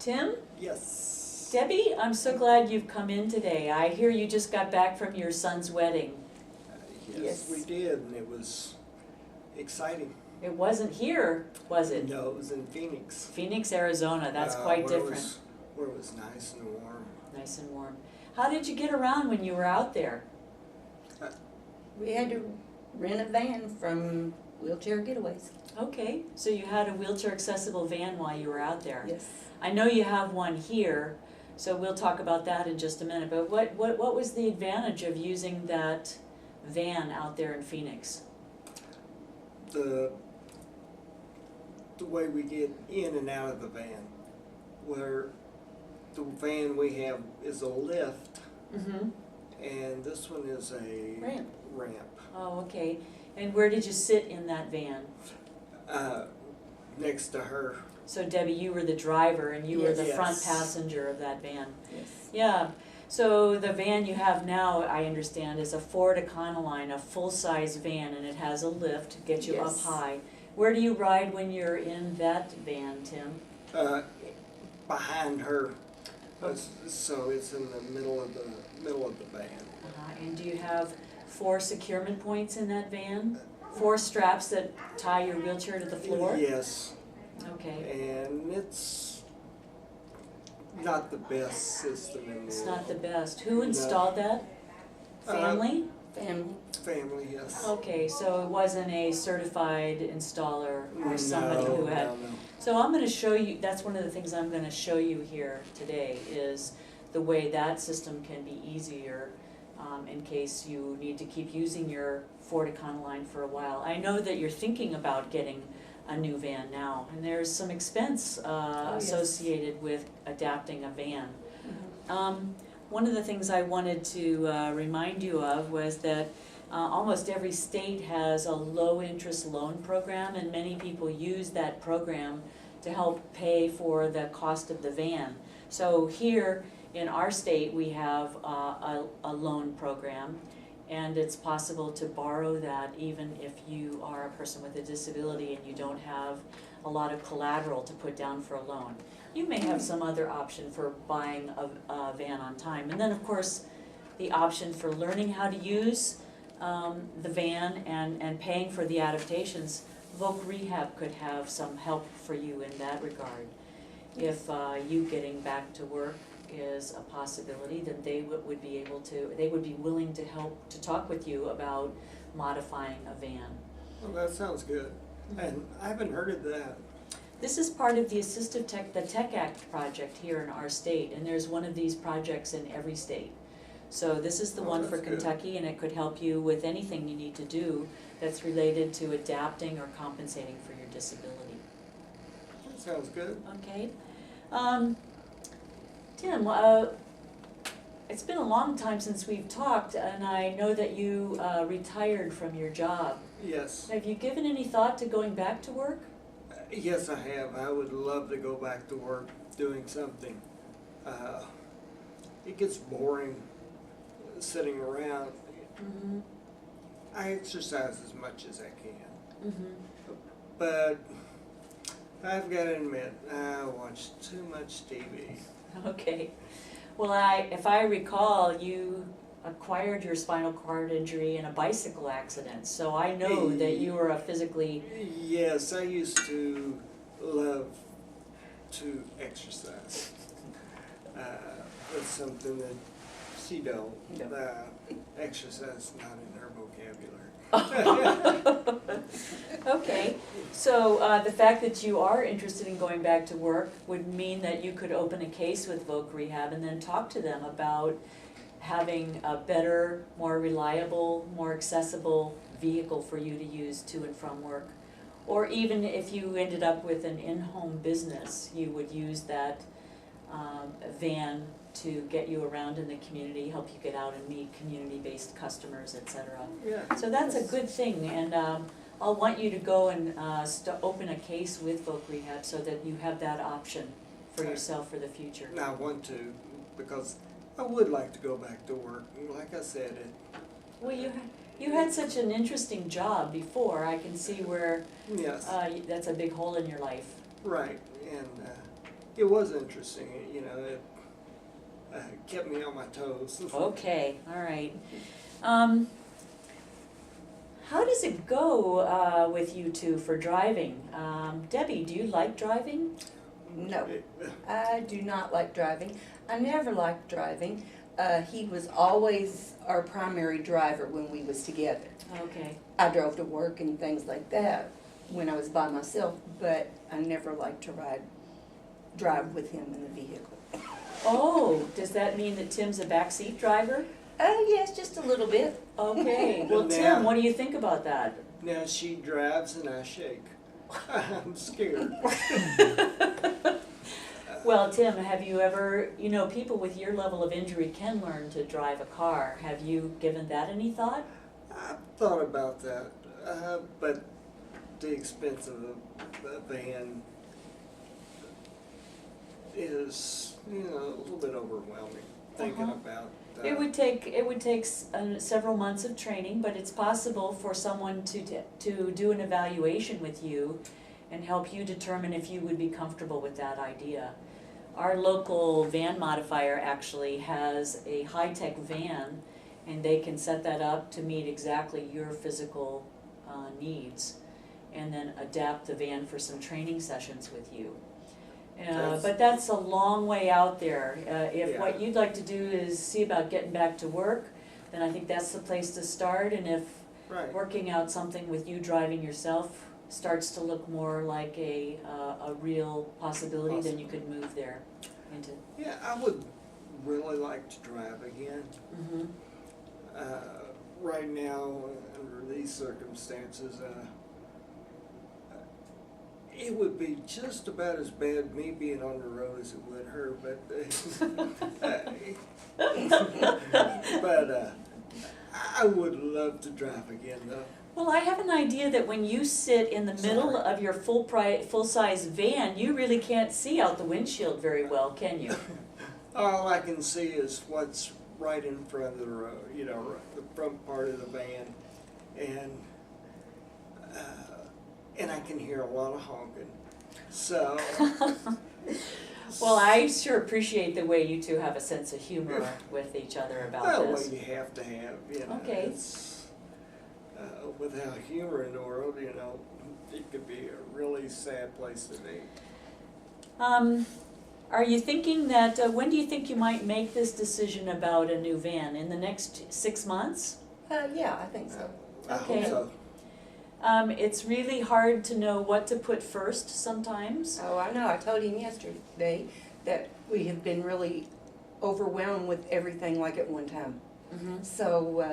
Tim? Yes. Debbie, I'm so glad you've come in today. I hear you just got back from your son's wedding. Yes, we did, and it was exciting. It wasn't here, was it? No, it was in Phoenix. Phoenix, Arizona. That's quite different. Where it was nice and warm. Nice and warm. How did you get around when you were out there? We had to rent a van from Wheelchair Getaways. Okay, so you had a wheelchair accessible van while you were out there. Yes. I know you have one here, so we'll talk about that in just a minute. But what was the advantage of using that van out there in Phoenix? The way we get in and out of the van, where the van we have is a lift, Mm-hmm. and this one is a Ramp. Oh, okay. And where did you sit in that van? Next to her. So Debbie, you were the driver and you were the Yes. front passenger of that van. Yes. Yeah. So the van you have now, I understand, is a Ford Econoline, a full-size van, and it has a lift to get you up Yes. high. Where do you ride when you're in that van, Tim? Behind her. Oh. So it's in the middle of the van. And do you have 4 securement points in that van? 4 straps that tie your wheelchair to the floor? Yes. Okay. And it's not the best system in the world. It's not the best. Who installed that? Family? Family. Family, yes. Okay, so it wasn't a certified installer or somebody who had. No. So I'm going to show you, that's one of the things I'm going to show you here today, is the way that system can be easier in case you need to keep using your Ford Econoline for a while. I know that you're thinking about getting a new van now, and there's some expense yes. associated with adapting a van. Mhm. One of the things I wanted to remind you of was that almost every state has a low-interest loan program, and many people use that program to help pay for the cost of the van. So here in our state, we have a loan program, and it's possible to borrow that even if you are a person with a disability and you don't have a lot of collateral to put down for a loan. You may have some other option for buying a van on time. And then, of course, the option for learning how to use the van and paying for the adaptations. Voc Rehab could have some help for you in that regard. If you getting back to work is a possibility, then they would be able to, they would be willing to help to talk with you about modifying a van. Well, that sounds good. And I haven't heard of that. This is part of the Assistive Tech, the Tech Act project here in our state, and there's one of these projects in every state. So this is the one for that's good. Kentucky, and it could help you with anything you need to do that's related to adapting or compensating for your disability. That sounds good. Okay. Tim, it's been a long time since we've talked, and I know that you retired from your job. Yes. Have you given any thought to going back to work? Yes, I have. I would love to go back to work doing something. It gets boring sitting around. Mm-hmm. I exercise as much as I can. Mm-hmm. But I've got to admit, I watch too much TV. Okay. Well, if I recall, you acquired your spinal cord injury in a bicycle accident, so I know that you were a physically... Yes, I used to love to exercise. It's something that she don't. Exercise not in her vocabulary. Okay, so the fact that you are interested in going back to work would mean that you could open a case with Voc Rehab and then talk to them about having a better, more reliable, more accessible vehicle for you to use to and from work. Or even if you ended up with an in-home business, you would use that van to get you around in the community, help you get out and meet community-based customers, etc. Yeah. So that's a good thing, and I'll want you to go and open a case with Voc Rehab so that you have that option for yourself for the future. And I want to, because I would like to go back to work. Like I said, Well, you had such an interesting job before. I can see where yes, that's a big hole in your life. right. And it was interesting, you know, it kept me on my toes. Okay, all right. How does it go with you two for driving? Debbie, do you like driving? No, I do not like driving. I never liked driving. He was always our primary driver when we was together. Okay. I drove to work and things like that when I was by myself, but I never liked to drive with him in the vehicle. Oh, does that mean that Tim's a backseat driver? Yes, just a little bit. Okay, well, Now- Tim, what do you think about that? Now she drives and I shake. I'm scared. Well, Tim, have you ever, you know, people with your level of injury can learn to drive a car. Have you given that any thought? I've thought about that, but the expense of the van is, you know, a little bit overwhelming, thinking Uh-huh. about. It would take several months of training, but it's possible for someone to do an evaluation with you and help you determine if you would be comfortable with that idea. Our local van modifier actually has a high-tech van, and they can set that up to meet exactly your physical needs, and then adapt the van for some training sessions with you. But that's a long way out there. If what you'd like to do is see about getting back to work, then I think that's the place to start. And if Right. working out something with you driving yourself starts to look more like a real possibility, then you could move there into. Yeah, I would really like to drive again. Mhm. Right now, under these circumstances, it would be just about as bad me being on the road as it would her, but I would love to drive again though. Well, I have an idea that when you sit in the middle Sorry. of your full-size van, you really can't see out the windshield very well, can you? All I can see is what's right in front of the road, you know, the front part of the van, and I can hear a lot of honking. So. Well, I sure appreciate the way you two have a sense of humor with each other about Well, this. you have to have, you know. Okay. It's, without humor in the world, you know, it could be a really sad place to be. Are you thinking that, when do you think you might make this decision about a new van? In the next 6 months? Yeah, I think so. I hope Okay. so. It's really hard to know what to put first sometimes. Oh, I know. I told him yesterday that we have been really overwhelmed with everything like at one time. Mhm. So,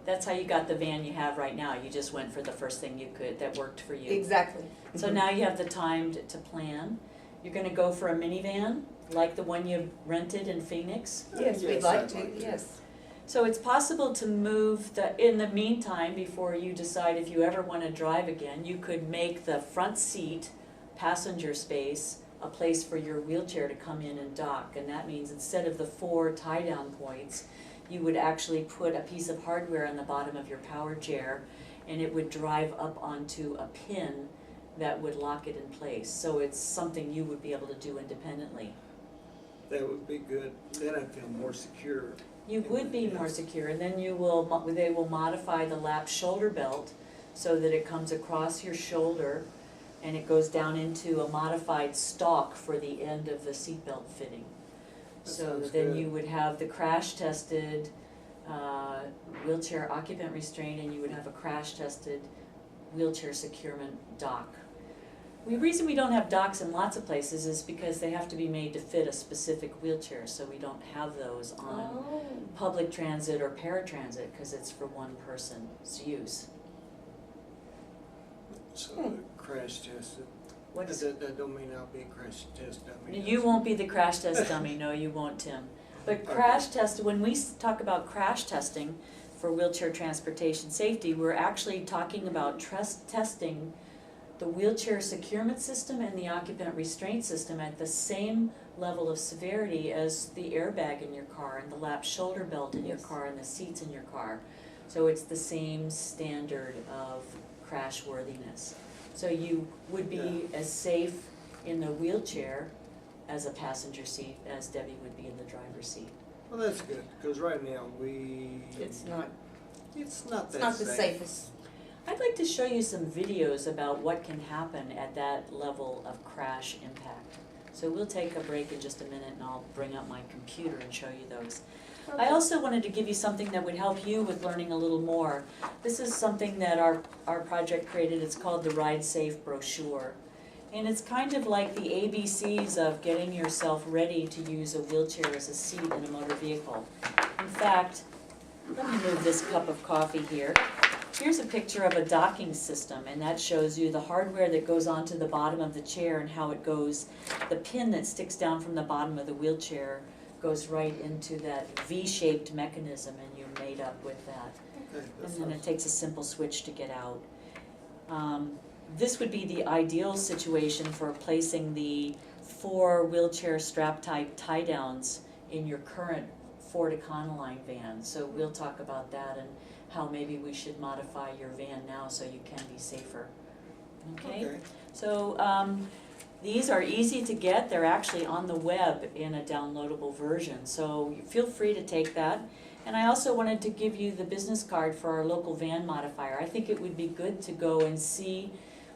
That's how you got the van you have right now. You just went for the first thing you could that worked for you. exactly. So now you have the time to plan. You're gonna go for a minivan, like the one you rented in Phoenix? Yes, we'd Yes, like I'd to, like to. yes. So it's possible to move in the meantime, before you decide if you ever wanna drive again, you could make the front seat passenger space a place for your wheelchair to come in and dock. And that means instead of the 4 tie-down points, you would actually put a piece of hardware on the bottom of your power chair, and it would drive up onto a pin that would lock it in place. So it's something you would be able to do independently. That would be good. Then I'd feel more secure. You would be more secure, and then they will modify the lap shoulder belt so that it comes across your shoulder and it goes down into a modified stalk for the end of the seatbelt fitting. That So sounds then good. you would have the crash tested wheelchair occupant restraint, and you would have a crash tested wheelchair securement dock. The reason we don't have docks in lots of places is because they have to be made to fit a specific wheelchair, so we don't have those on Oh. public transit or paratransit, because it's for one person's use. So crash tested. What is, That don't mean I'll be a crash test dummy. you won't be the crash test dummy, no, you won't, Tim. But crash test, when we talk about crash testing for wheelchair transportation safety, we're actually talking about testing the wheelchair securement system and the occupant restraint system at the same level of severity as the airbag in your car and the lap shoulder belt in your Yes. car and the seats in your car. So it's the same standard of crash worthiness. So you would be as safe in the wheelchair as a passenger seat, as Debbie would be in the driver's seat. Well, that's good, because right now It's not, it's not it's that not the safe. safest. I'd like to show you some videos about what can happen at that level of crash impact. So we'll take a break in just a minute and I'll bring up my computer and show you those. I also wanted to give you something that would help you with learning a little more. This is something that our project created. It's called the Ride Safe brochure. And it's kind of like the ABCs of getting yourself ready to use a wheelchair as a seat in a motor vehicle. In fact, let me move this cup of coffee here. Here's a picture of a docking system, and that shows you the hardware that goes onto the bottom of the chair and how it goes. The pin that sticks down from the bottom of the wheelchair goes right into that V-shaped mechanism, and you're made up with that. Okay, And then it takes a simple switch to get out. This would be the ideal situation for placing the 4 wheelchair strap type tie downs in your current Ford Econoline van. So we'll talk about that and how maybe we should modify your van now so you can be safer. Okay? So these are easy to get. They're actually on the web in a downloadable version. So feel free to take that. And I also wanted to give you the business card for our local van modifier. I think it would be good to go and see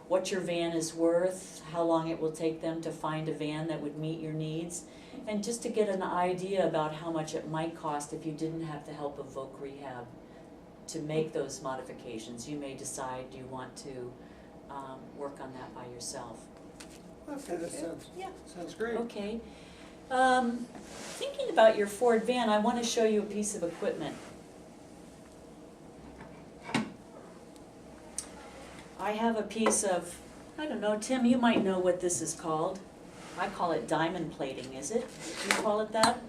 what your van is worth, how long it will take them to find a van that would meet your needs, and just to get an idea about how much it might cost if you didn't have the help of Voc Rehab to make those modifications. You may decide you want to work on that by yourself. Okay, that Yeah. sounds great. Okay. Thinking about your Ford van, I want to show you a piece of equipment. I have a piece of, I don't know, Tim, you might know what this is called. I call it diamond plating, is it? Do you call it that?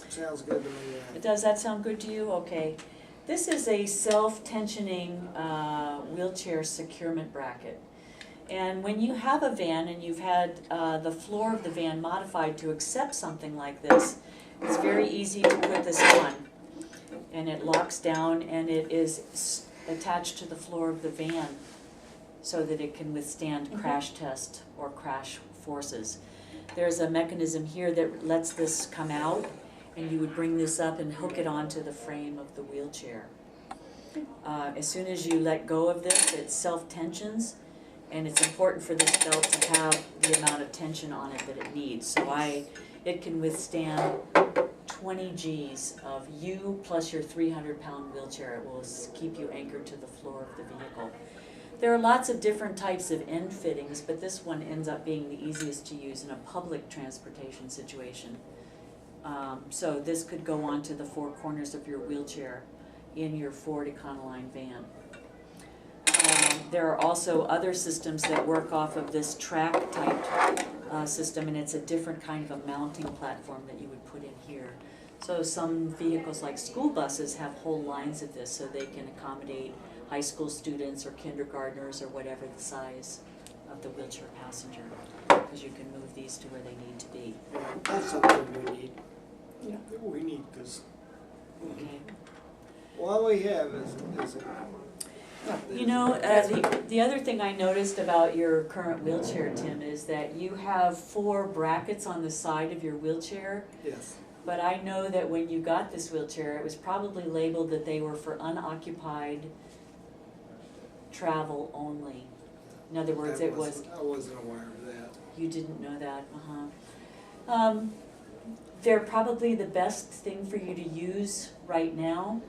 Sounds good to me, yeah. Does that sound good to you? Okay. This is a self-tensioning wheelchair securement bracket. And when you have a van and you've had the floor of the van modified to accept something like this, it's very easy to put this on. And it locks down and it is attached to the floor of the van so that it can withstand crash test or crash forces. There's a mechanism here that lets this come out, and you would bring this up and hook it onto the frame of the wheelchair. As soon as you let go of this, it self-tensions, and it's important for this belt to have the amount of tension on it that it needs. So it can withstand 20 Gs of you plus your 300-pound wheelchair. It will keep you anchored to the floor of the vehicle. There are lots of different types of end fittings, but this one ends up being the easiest to use in a public transportation situation. So this could go onto the 4 corners of your wheelchair in your Ford Econoline van. There are also other systems that work off of this track type system, and it's a different kind of a mounting platform that you would put in here. So some vehicles like school buses have whole lines of this so they can accommodate high school students or kindergartners or whatever the size of the wheelchair passenger, because you can move these to where they need to be. Yeah, that's something we need. Yeah. We need this. Okay. Well, all we have is You know, the other thing I noticed about your current wheelchair, Tim, is that you have 4 brackets on the side of your wheelchair. yes. But I know that when you got this wheelchair, it was probably labeled that they were for unoccupied travel only. In other words, I it was, wasn't aware of that. you didn't know that, they're probably the best thing for you to use right now.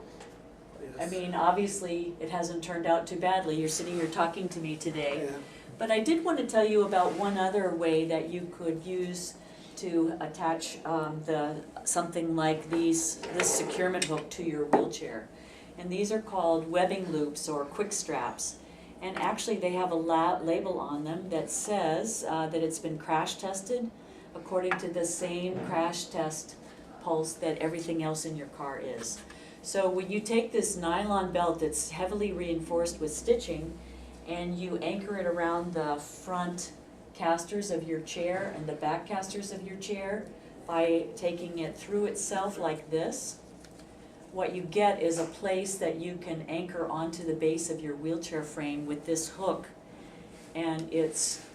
I Yes. mean, obviously, it hasn't turned out too badly. You're sitting here talking to me today. Yeah. But I did want to tell you about one other way that you could use to attach something like this securement hook to your wheelchair. And these are called webbing loops or quick straps. And actually they have a label on them that says that it's been crash tested according to the same crash test pulse that everything else in your car is. So when you take this nylon belt that's heavily reinforced with stitching and you anchor it around the front casters of your chair and the back casters of your chair by taking it through itself like this, what you get is a place that you can anchor onto the base of your wheelchair frame with this hook, and it's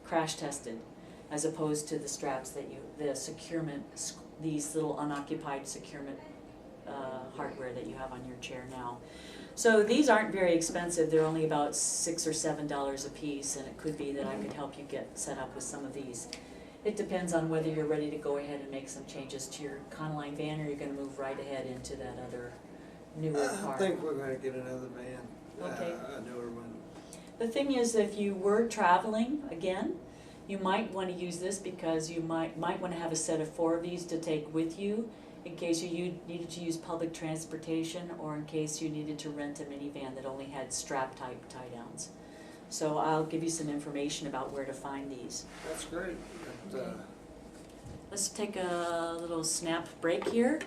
crash tested. as opposed to the straps that the securement, these little unoccupied securement hardware that you have on your chair now. So these aren't very expensive, they're only about $6 or $7 a piece, and it could be that I could help you get set up with some of these. It depends on whether you're ready to go ahead and make some changes to your Econoline van, or you're gonna move right ahead into that other newer car. I think we're gonna get another van. Okay. A newer one. The thing is, if you were traveling again, you might want to use this because you might want to have a set of 4 of these to take with you in case you needed to use public transportation, or in case you needed to rent a minivan that only had strap type tie downs. So I'll give you some information about where to find these. That's great. But, Let's take a little snap break here.